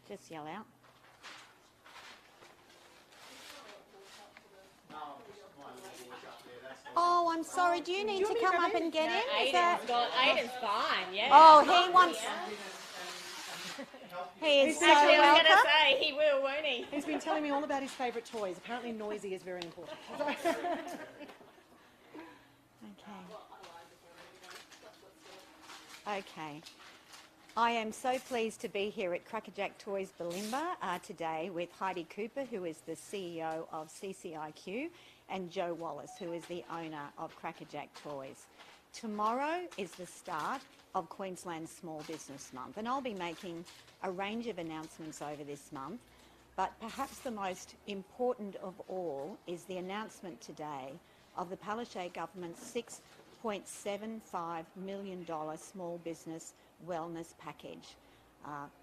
Just yell out. Oh, I'm sorry. Do you need to come up and get in? Aiden's fine, yeah. Oh, he wants... He is so Actually, I was welcome. going to say, he will, won't he? He's been telling me all about his favourite toys. Apparently noisy is very important. Okay. I am so pleased to be here at Crackerjack Toys Bulimba today with Heidi Cooper, who is the CEO of CCIQ, and Joe Wallace, who is the owner of Crackerjack Toys. Tomorrow is the start of Queensland's Small Business Month, and I'll be making a range of announcements over this month, but perhaps the most important of all is the announcement today of the Palaszczuk government's $6.75 million small business wellness package.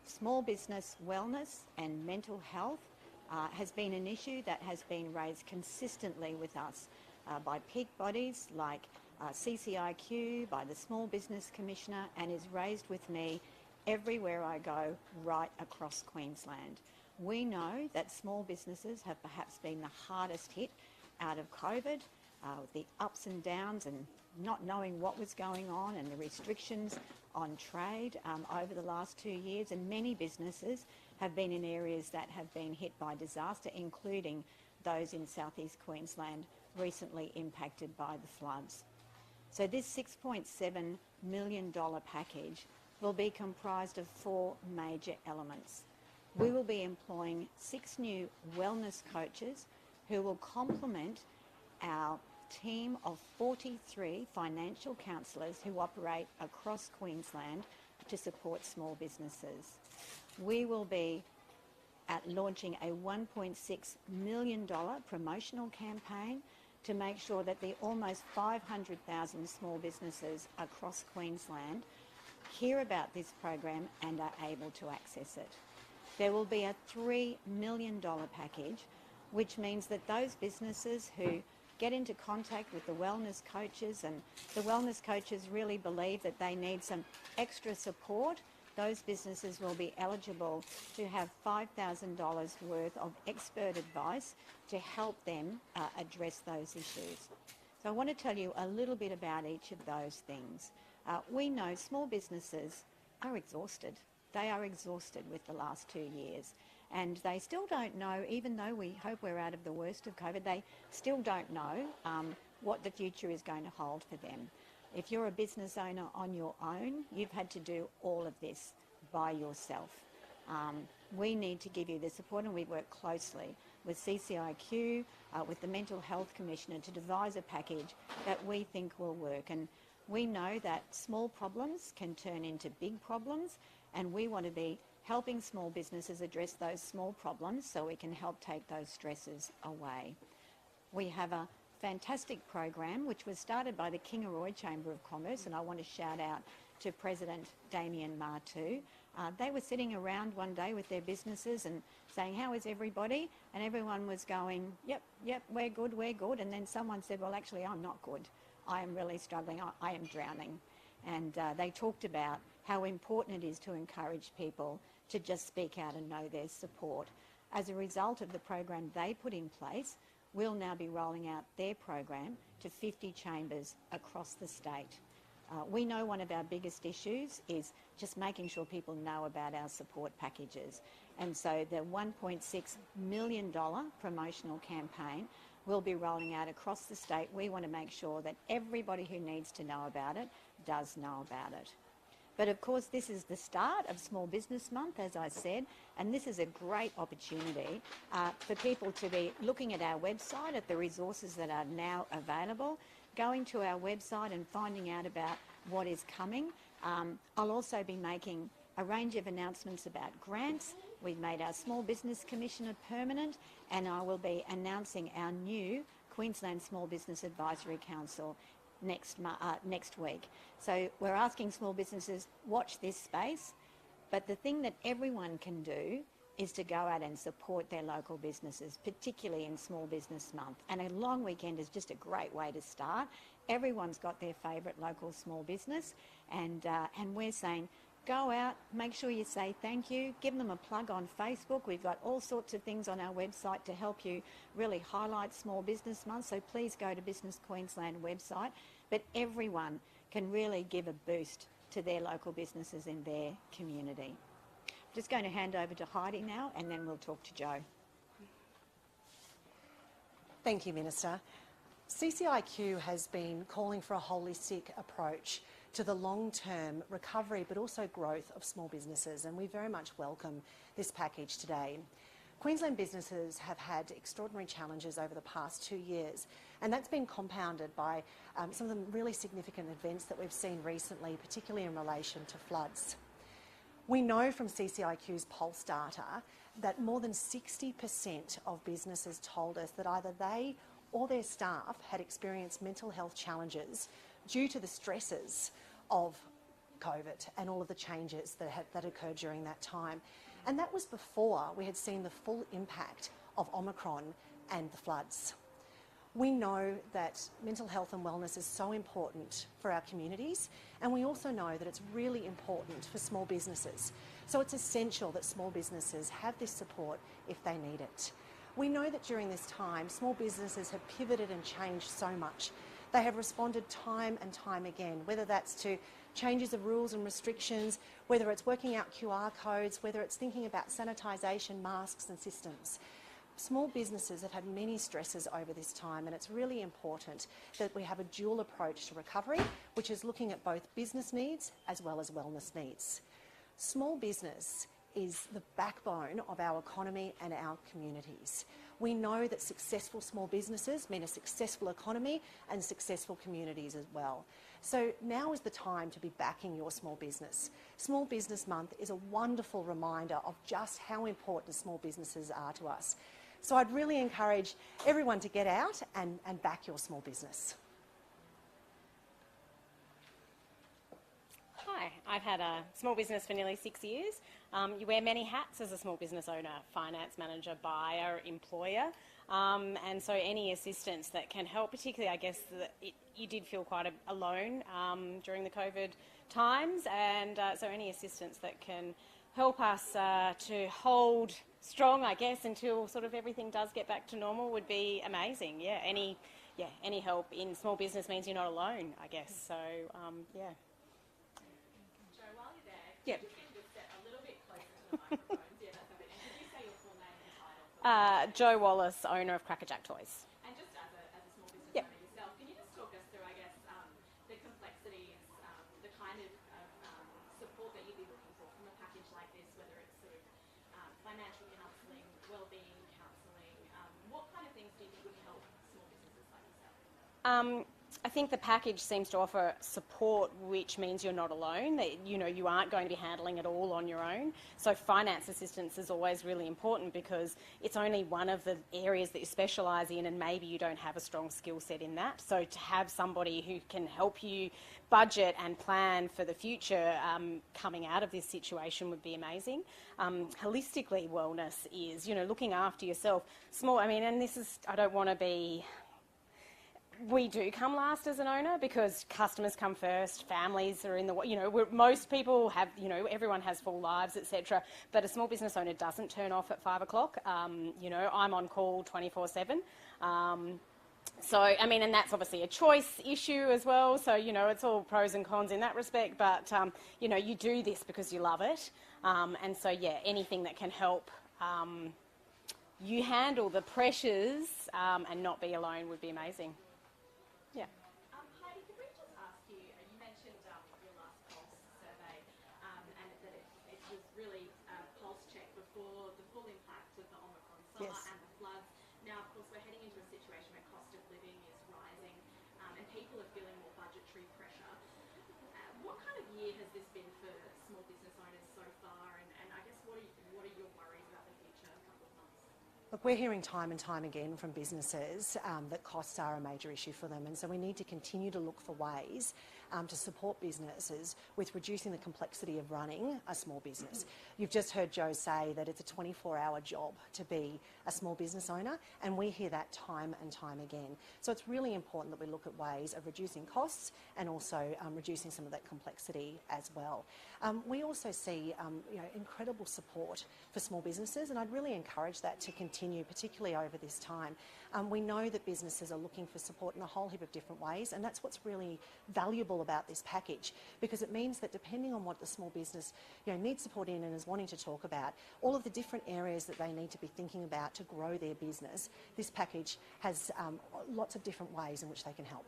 Small business wellness and mental health has been an issue that has been raised consistently with us by peak bodies like CCIQ, by the Small Business Commissioner, and is raised with me everywhere I go right across Queensland. We know that small businesses have perhaps been the hardest hit out of COVID, with the ups and downs and not knowing what was going on and the restrictions on trade over the last 2 years, and many businesses have been in areas that have been hit by disaster, including those in southeast Queensland recently impacted by the floods. So this $6.7 million package will be comprised of 4 major elements. We will be employing 6 new wellness coaches who will complement our team of 43 financial counsellors who operate across Queensland to support small businesses. We will be launching a $1.6 million promotional campaign to make sure that the almost 500,000 small businesses across Queensland hear about this program and are able to access it. There will be a $3 million package, which means that those businesses who get into contact with the wellness coaches, and the wellness coaches really believe that they need some extra support, those businesses will be eligible to have $5,000 worth of expert advice to help them address those issues. So I want to tell you a little bit about each of those things. We know small businesses are exhausted. They are exhausted with the last 2 years. And they still don't know, even though we hope we're out of the worst of COVID, they still don't know what the future is going to hold for them. If you're a business owner on your own, you've had to do all of this by yourself. We need to give you the support, and we work closely with CCIQ, with the Mental Health Commissioner, to devise a package that we think will work. And we know that small problems can turn into big problems, and we want to be helping small businesses address those small problems so we can help take those stresses away. We have a fantastic program which was started by the Kingaroy Chamber of Commerce, and I want to shout out to President Damien Martu. They were sitting around one day with their businesses and saying, how is everybody? And everyone was going, yep, we're good. And then someone said, well, actually, I'm not good. I am really struggling. I am drowning. And they talked about how important it is to encourage people to just speak out and know their support. As a result of the program they put in place, we'll now be rolling out their program to 50 chambers across the state. We know one of our biggest issues is just making sure people know about our support packages. And so the $1.6 million promotional campaign will be rolling out across the state. We want to make sure that everybody who needs to know about it does know about it. But of course, this is the start of Small Business Month, as I said, and this is a great opportunity for people to be looking at our website, at the resources that are now available, going to our website and finding out about what is coming. I'll also be making a range of announcements about grants. We've made our Small Business Commissioner permanent, and I will be announcing our new Queensland Small Business Advisory Council next week. So we're asking small businesses, watch this space, but the thing that everyone can do is to go out and support their local businesses, particularly in Small Business Month. And a long weekend is just a great way to start. Everyone's got their favourite local small business, and we're saying, Go out, make sure you say thank you, give them a plug on Facebook. We've got all sorts of things on our website to help you really highlight Small Business Month, so please go to Business Queensland website. But everyone can really give a boost to their local businesses in their community. I'm just going to hand over to Heidi now, and then we'll talk to Joe. Thank you, Minister. CCIQ has been calling for a holistic approach to the long-term recovery but also growth of small businesses, and we very much welcome this package today. Queensland businesses have had extraordinary challenges over the past 2 years, and that's been compounded by some of the really significant events that we've seen recently, particularly in relation to floods. We know from CCIQ's pulse data that more than 60% of businesses told us that either they or their staff had experienced mental health challenges due to the stresses of COVID and all of the changes that occurred during that time. And that was before we had seen the full impact of Omicron and the floods. We know that mental health and wellness is so important for our communities, and we also know that it's really important for small businesses. So it's essential that small businesses have this support if they need it. We know that during this time, small businesses have pivoted and changed so much. They have responded time and time again, whether that's to changes of rules and restrictions, whether it's working out QR codes, whether it's thinking about sanitisation, masks and systems. Small businesses have had many stresses over this time, and it's really important that we have a dual approach to recovery, which is looking at both business needs as well as wellness needs. Small business is the backbone of our economy and our communities. We know that successful small businesses mean a successful economy and successful communities as well. So now is the time to be backing your small business. Small Business Month is a wonderful reminder of just how important small businesses are to us. So I'd really encourage everyone to get out and back your small business. Hi, I've had a small business for nearly 6 years. You wear many hats as a small business owner: finance manager, buyer, employer. And so any assistance that can help, particularly I guess that you did feel quite alone during the COVID times, and so any assistance that can help us to hold strong, I guess, until sort of everything does get back to normal would be amazing. Yeah, any help in small business means you're not alone, I guess. So, yeah. Joe, while you're there, Yep. could you just step a little bit closer to the microphones? Yeah, that's okay. And could you say your full name and title? Joe Wallace, owner of Crackerjack Toys. And just as a small business Yep. owner yourself, can you just talk us through, I guess, the complexities, the kind of support that you'd be looking for from a package like this, whether it's sort of financial counselling, wellbeing counselling, what kind of things do you think would help small businesses like yourself? I think the package seems to offer support, which means you're not alone, that you aren't going to be handling it all on your own. So finance assistance is always really important because it's only one of the areas that you specialise in, and maybe you don't have a strong skill set in that. So to have somebody who can help you budget and plan for the future coming out of this situation would be amazing. Holistically, wellness is, looking after yourself. And this is, I don't want to be... We do come last as an owner because customers come first, families are in the, most people have, everyone has full lives, etc. But a small business owner doesn't turn off at 5 o'clock. I'm on call 24/7. And that's obviously a choice issue as well. So, it's all pros and cons in that respect. But, you do this because you love it. And so, yeah, anything that can help you handle the pressures and not be alone would be amazing. Yeah. Heidi, could we just ask you, you mentioned your last pulse survey and that it was really pulse check before the full impact of the Omicron summer Yes. and the floods. Now, of course, we're heading into a situation where cost of living is rising and people are feeling more budgetary pressure. What kind of year has this been for small business owners so far? And I guess what are your worries about the future couple of months? Look, we're hearing time and time again from businesses that costs are a major issue for them, and so we need to continue to look for ways to support businesses with reducing the complexity of running a small business. You've just heard Joe say that it's a 24-hour job to be a small business owner, and we hear that time and time again. So it's really important that we look at ways of reducing costs and also reducing some of that complexity as well. We also see incredible support for small businesses, and I'd really encourage that to continue, particularly over this time. We know that businesses are looking for support in a whole heap of different ways, and that's what's really valuable about this package, because it means that depending on what the small business needs support in and is wanting to talk about, all of the different areas that they need to be thinking about to grow their business, this package has lots of different ways in which they can help.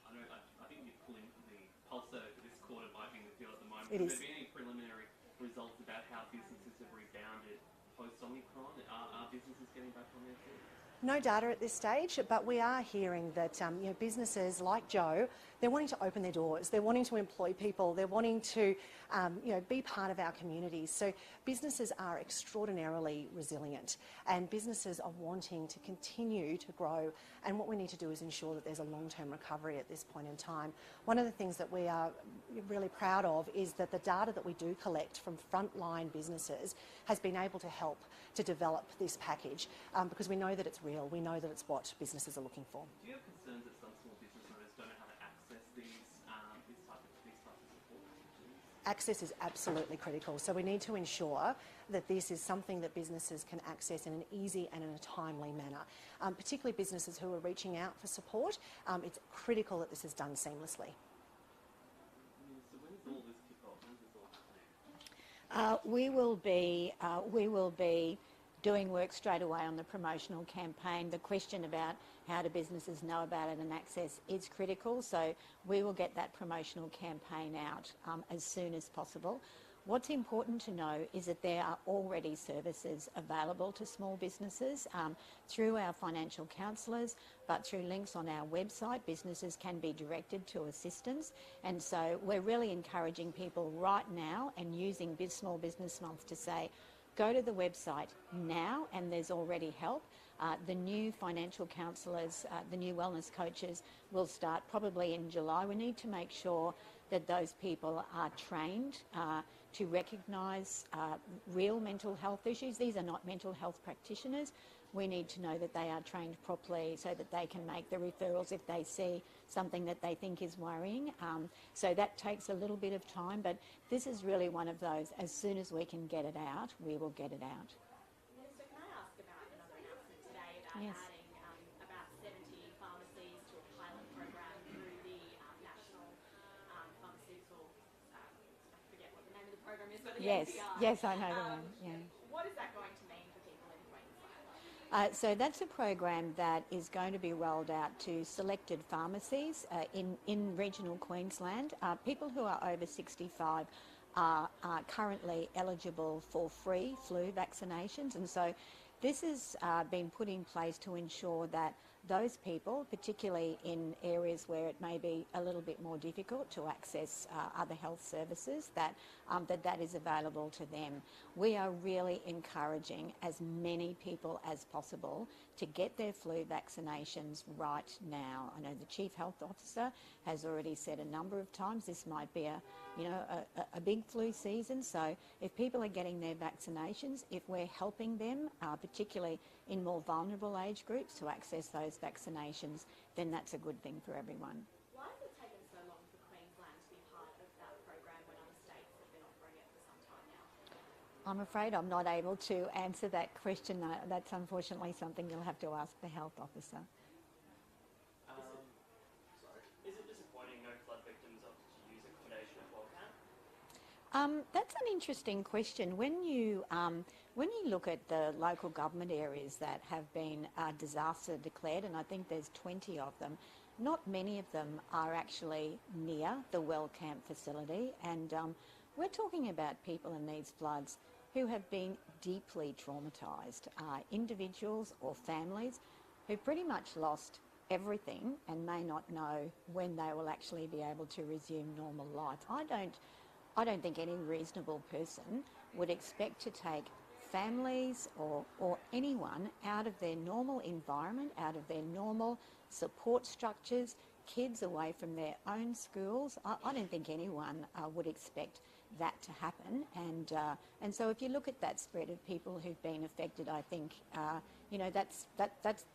I think you're pulling the pulse for this quarter by being the deal at the moment. It Have is. there been any preliminary results about how businesses have rebounded post-Omicron? Are businesses getting back on their feet? No data at this stage, but we are hearing that businesses like Joe, they're wanting to open their doors, they're wanting to employ people, they're wanting to be part of our communities. So businesses are extraordinarily resilient, and businesses are wanting to continue to grow, and what we need to do is ensure that there's a long-term recovery at this point in time. One of the things that we are really proud of is that the data that we do collect from frontline businesses has been able to help to develop this package because we know that it's real, we know that it's what businesses are looking for. Do you have concerns that some small business owners don't know how to access these type of support packages? Access is absolutely critical, so we need to ensure that this is something that businesses can access in an easy and in a timely manner. Particularly businesses who are reaching out for support, it's critical that this is done seamlessly. So when does all this kick off? When is this all happening? We will be doing work straight away on the promotional campaign. The question about how do businesses know about it and access is critical, so we will get that promotional campaign out as soon as possible. What's important to know is that there are already services available to small businesses through our financial counsellors, but through links on our website, businesses can be directed to assistance. And so we're really encouraging people right now and using Small Business Month to say, go to the website now and there's already help. The new financial counsellors, the new wellness coaches will start probably in July. We need to make sure that those people are trained to recognise real mental health issues. These are not mental health practitioners. We need to know that they are trained properly so that they can make the referrals if they see something that they think is worrying. So that takes a little bit of time, but this is really one of those, as soon as we can get it out, we will get it out. Minister, can I ask about another announcement today about Yes. adding about 70 pharmacies to a pilot program through the National Pharmaceutical, I forget what the name of the program is, but the Yes, NPI. yes, I know the one, yeah. What is that going to mean for people in Queensland? So that's a program that is going to be rolled out to selected pharmacies in regional Queensland. People who are over 65 are currently eligible for free flu vaccinations, and so this has been put in place to ensure that those people, particularly in areas where it may be a little bit more difficult to access other health services, that is available to them. We are really encouraging as many people as possible to get their flu vaccinations right now. I know the Chief Health Officer has already said a number of times this might be a big flu season, so if people are getting their vaccinations, if we're helping them, particularly in more vulnerable age groups, to access those vaccinations, then that's a good thing for everyone. Why has it taken so long for Queensland to be part of that program when other states have been offering it for some time now? I'm afraid I'm not able to answer that question. That's unfortunately something you'll have to ask the health officer. Is it disappointing no flood victims opted to use accommodation at Wellcamp? That's an interesting question. When you look at the local government areas that have been disaster declared, and I think there's 20 of them, not many of them are actually near the Wellcamp facility, and we're talking about people in these floods who have been deeply traumatised, individuals or families who pretty much lost everything and may not know when they will actually be able to resume normal life. I don't think any reasonable person would expect to take families or anyone out of their normal environment, out of their normal support structures, kids away from their own schools. I don't think anyone would expect that to happen. And so if you look at that spread of people who've been affected, I think,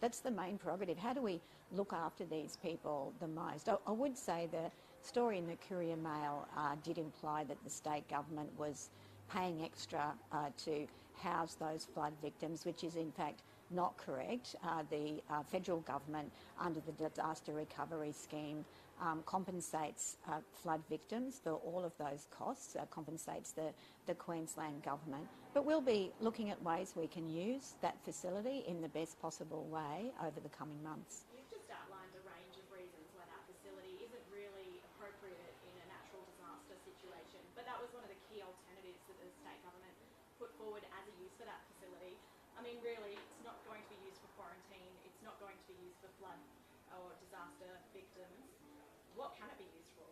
that's the main prerogative. How do we look after these people the most? I would say the story in the Courier Mail did imply that the state government was paying extra to house those flood victims, which is in fact not correct. The federal government, under the disaster recovery scheme, compensates flood victims for all of those costs, compensates the Queensland government. But we'll be looking at ways we can use that facility in the best possible way over the coming months. You've just outlined a range of reasons why that facility isn't really appropriate in a natural disaster situation, but that was one of the key alternatives that the state government put forward as a use for that facility. I mean, really, it's not going to be used for quarantine, it's not going to be used for flood or disaster victims. What can it be used for?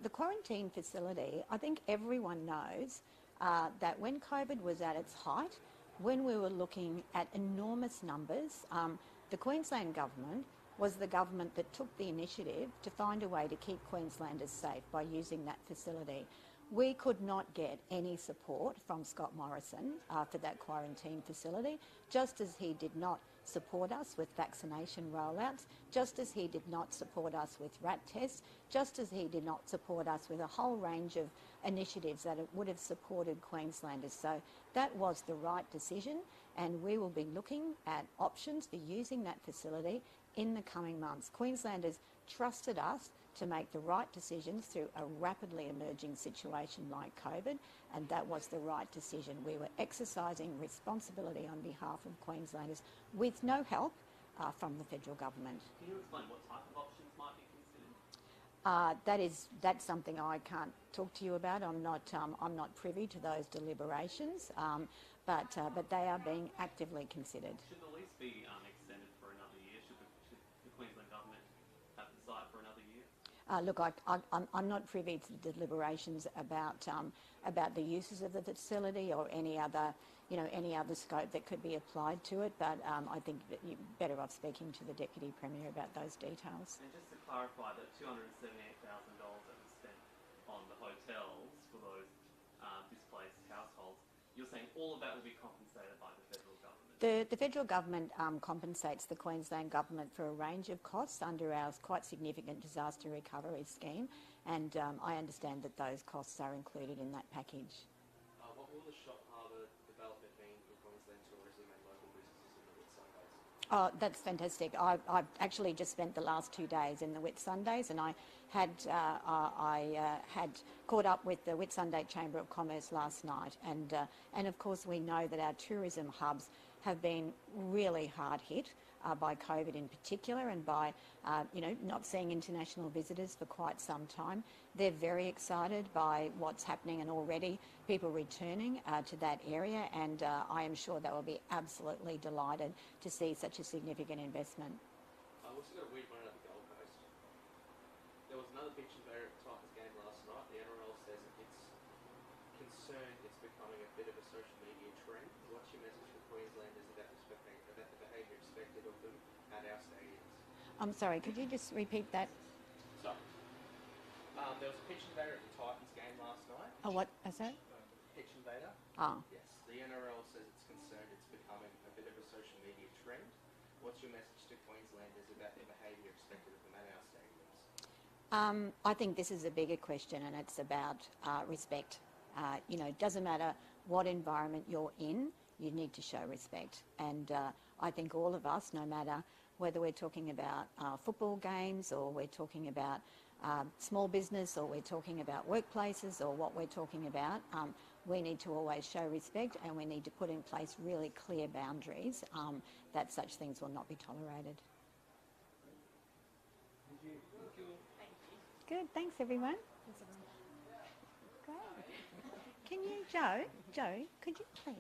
The quarantine facility, I think everyone knows that when COVID was at its height, when we were looking at enormous numbers, the Queensland government was the government that took the initiative to find a way to keep Queenslanders safe by using that facility. We could not get any support from Scott Morrison for that quarantine facility, just as he did not support us with vaccination rollouts, just as he did not support us with rat tests, just as he did not support us with a whole range of initiatives that it would have supported Queenslanders. So that was the right decision, and we will be looking at options for using that facility in the coming months. Queenslanders trusted us to make the right decisions through a rapidly emerging situation like COVID, and that was the right decision. We were exercising responsibility on behalf of Queenslanders with no help from the federal government. Can you explain what type of options might be considered? That's something I can't talk to you about. I'm not privy to those deliberations, but they are being actively considered. Should the lease be extended for another year? Should the Queensland government have the site for another year? Look, I'm not privy to the deliberations about the uses of the facility or any other scope that could be applied to it. But I think that you're better off speaking to the Deputy Premier about those details. And just to clarify, that $278,000 that was spent on the hotels for those displaced households, you're saying all of that will be compensated by the federal government? The federal government compensates the Queensland government for a range of costs under our quite significant disaster recovery scheme, and I understand that those costs are included in that package. What will the Shop Harbour development mean for Queensland tourism and local businesses in the Whitsundays? Oh, that's fantastic. I've actually just spent the last 2 days in the Whitsundays, and I had caught up with the Whitsunday Chamber of Commerce last night, and of course we know that our tourism hubs have been really hard hit by COVID in particular, and by not seeing international visitors for quite some time. They're very excited by what's happening, and already people returning to that area, and I am sure they will be absolutely delighted to see such a significant investment. We've also got a weird one at the Gold Coast. There was another pitch invader at the Titans game last night. The NRL says it's concerned it's becoming a bit of a social media trend. What's your message for Queenslanders about the behaviour expected of them at our stadiums? I'm sorry, could you just repeat that? Sorry. There was a pitch invader at the Titans game last night. Oh, what is that? Pitch invader? Oh. Yes. The NRL says it's concerned it's becoming a bit of a social media trend. What's your message to Queenslanders about their behaviour expected of them at our stadiums? I think this is a bigger question, and it's about respect. It doesn't matter what environment you're in, you need to show respect. And I think all of us, no matter whether we're talking about football games, or we're talking about small business, or we're talking about workplaces, or what we're talking about, we need to always show respect, and we need to put in place really clear boundaries that such things will not be tolerated. Thank you. Good, thanks everyone. Great. Can you, Joe, could you please?